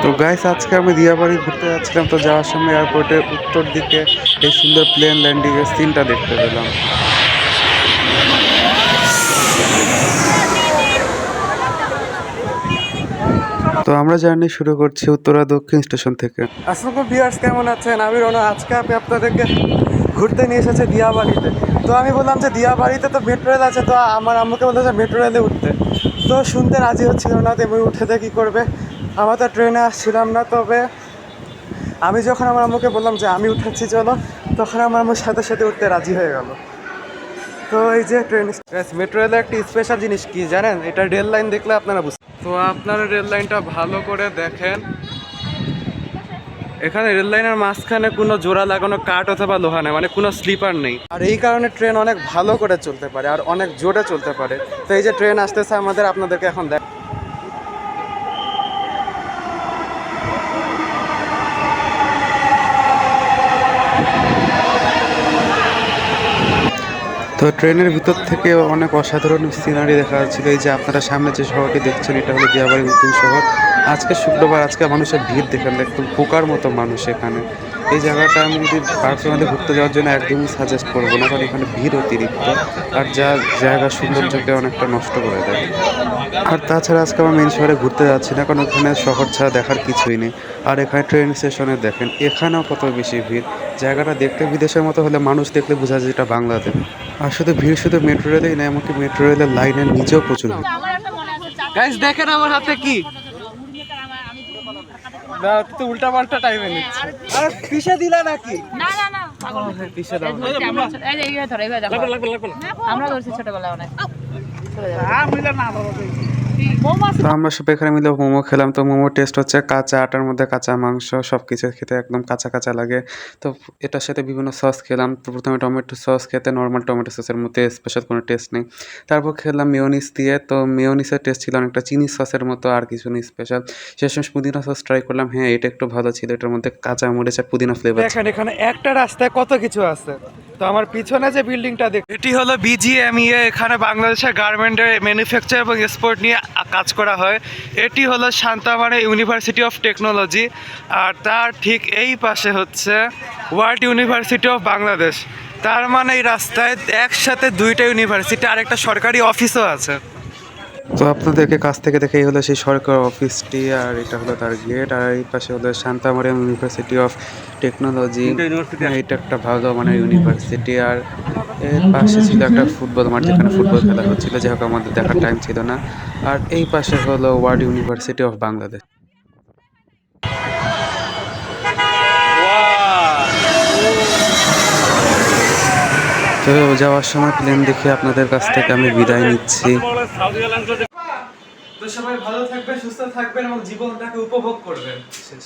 তো গাইস, আজকে আমি দিয়াবাড়ি ঘুরতে যাচ্ছিলাম। তো যাওয়ার সময় এয়ারপোর্টের উত্তর দিকে এই সুন্দর প্লেন ল্যান্ডিং এর সিনটা দেখতে পেলাম। তো আমরা জার্নি শুরু করছি উত্তরা দক্ষিণ স্টেশন থেকে। আসসালামু ভিউয়ার্স, কেমন আছেন? আমি রনো। আজকে আমি আপনাদেরকে ঘুরতে নিয়ে এসেছি দিয়াবাড়িতে। তো আমি বললাম যে দিয়াবাড়িতে তো মেট্রো রেল আছে, তো আমার আম্মুকে বলতে যে মেট্রো রেলে উঠতে। তো শুনতে রাজি হচ্ছিল না, তো আমি উঠে কী করবে, আমরা তো ট্রেনে আসছিলাম না। তবে আমি যখন আমার আম্মুকে বললাম যে আমি উঠেছি চলো, তখন আমার আম্মুর সাথে সাথে উঠতে রাজি হয়ে গেল। তো এই যে ট্রেন, মেট্রো রেলের একটি স্পেশাল জিনিস কি জানেন? এটা রেল লাইন দেখলে আপনারা বুঝতে। তো আপনারা রেল লাইনটা ভালো করে দেখেন। এখানে রেল লাইনের মাঝখানে কোনো জোড়া লাগানো কাঠ অথবা লোহা নেই, মানে কোনো স্লিপার নেই। আর এই কারণে ট্রেন অনেক ভালো করে চলতে পারে আর অনেক জোরে চলতে পারে। তো এই যে ট্রেন আসতেছে আমাদের, আপনাদেরকে এখন দেখ। তো ট্রেনের ভিতর থেকে অনেক অসাধারণ সিনারি দেখা যাচ্ছিল। এই যে আপনারা সামনে যে শহরটি দেখছেন, এটা হলো দিয়াবাড়ি নতুন শহর। আজকে শুক্রবার, আজকে মানুষের ভিড় দেখেন, একদম পোকার মতো মানুষ এখানে। এই জায়গাটা আমি যদি পার্কের মধ্যে ঘুরতে যাওয়ার জন্য একদমই সাজেস্ট করবো না, কারণ এখানে ভিড় অতিরিক্ত আর যা জায়গার সৌন্দর্যকে অনেকটা নষ্ট করে দেয়। আর তাছাড়া আজকে আমার মেন শহরে ঘুরতে যাচ্ছি না, কারণ ওখানে শহর ছাড়া দেখার কিছুই নেই। আর এখানে ট্রেন স্টেশনে দেখেন, এখানেও কত বেশি ভিড়। জায়গাটা দেখতে বিদেশের মতো হলে মানুষ দেখলে বোঝা যায় এটা বাংলাদেশ। আর শুধু ভিড় শুধু মেট্রো রেলেই না, এমনকি মেট্রো রেলের লাইনের নিচেও প্রচুর ভিড়। গাইস দেখেন আমার হাতে কি, তো উল্টা পাল্টা টাইমে নিচ্ছে। আর পিছে দিলা নাকি? না না না, পিছে দাও। আমরা ধরছি ছোটবেলায় অনেক। তো আমরা সব এখানে মিলে মোমো খেলাম। তো মোমো টেস্ট হচ্ছে কাঁচা আটার মধ্যে কাঁচা মাংস, সব কিছু খেতে একদম কাঁচা কাঁচা লাগে। তো এটার সাথে বিভিন্ন সস খেলাম। তো প্রথমে টমেটো সস খেতে, নর্মাল টমেটো সসের মধ্যে স্পেশাল কোনো টেস্ট নেই। তারপর খেলাম মেয়োনিজ দিয়ে। তো মেয়োনিজের টেস্ট ছিল অনেকটা চিনি সসের মতো, আর কিছু নেই স্পেশাল। শেষমেশ পুদিনা সস ট্রাই করলাম। হ্যাঁ, এটা একটু ভালো ছিল, এটার মধ্যে কাঁচা মরিচ আর পুদিনা ফ্লেভার। এখানে একটা রাস্তায় কত কিছু আছে। তো আমার পিছনে যে বিল্ডিংটা দেখ, এটি হলো বিজিএমইএ। এখানে বাংলাদেশের গার্মেন্টের ম্যানুফ্যাকচার এবং এক্সপোর্ট নিয়ে কাজ করা হয়। এটি হলো শান্তামারে ইউনিভার্সিটি অফ টেকনোলজি। আর তার ঠিক এই পাশে হচ্ছে ওয়ার্ল্ড ইউনিভার্সিটি অফ বাংলাদেশ। তার মানে এই রাস্তায় একসাথে দুইটা ইউনিভার্সিটি আর একটা সরকারি অফিসও আছে। তো আপনাদেরকে কাছ থেকে দেখে এই হলো সেই সরকারি অফিসটি, আর এটা হলো তার গেট। আর এই পাশে হলো শান্তামারিয়াম ইউনিভার্সিটি অফ টেকনোলজি। এটা একটা ভালো মানে ইউনিভার্সিটি। আর এর পাশে ছিল একটা ফুটবল মাঠ, যেখানে ফুটবল খেলা হচ্ছিল, যাই হোক আমাদের দেখার টাইম ছিল না। আর এই পাশে হলো ওয়ার্ল্ড ইউনিভার্সিটি অফ বাংলাদেশ। তো যাওয়ার সময় প্লেন দেখে আপনাদের কাছ থেকে আমি বিদায় নিচ্ছি। তো সবাই ভালো থাকবেন, সুস্থ থাকবেন এবং জীবনটাকে উপভোগ করবেন। শেষ।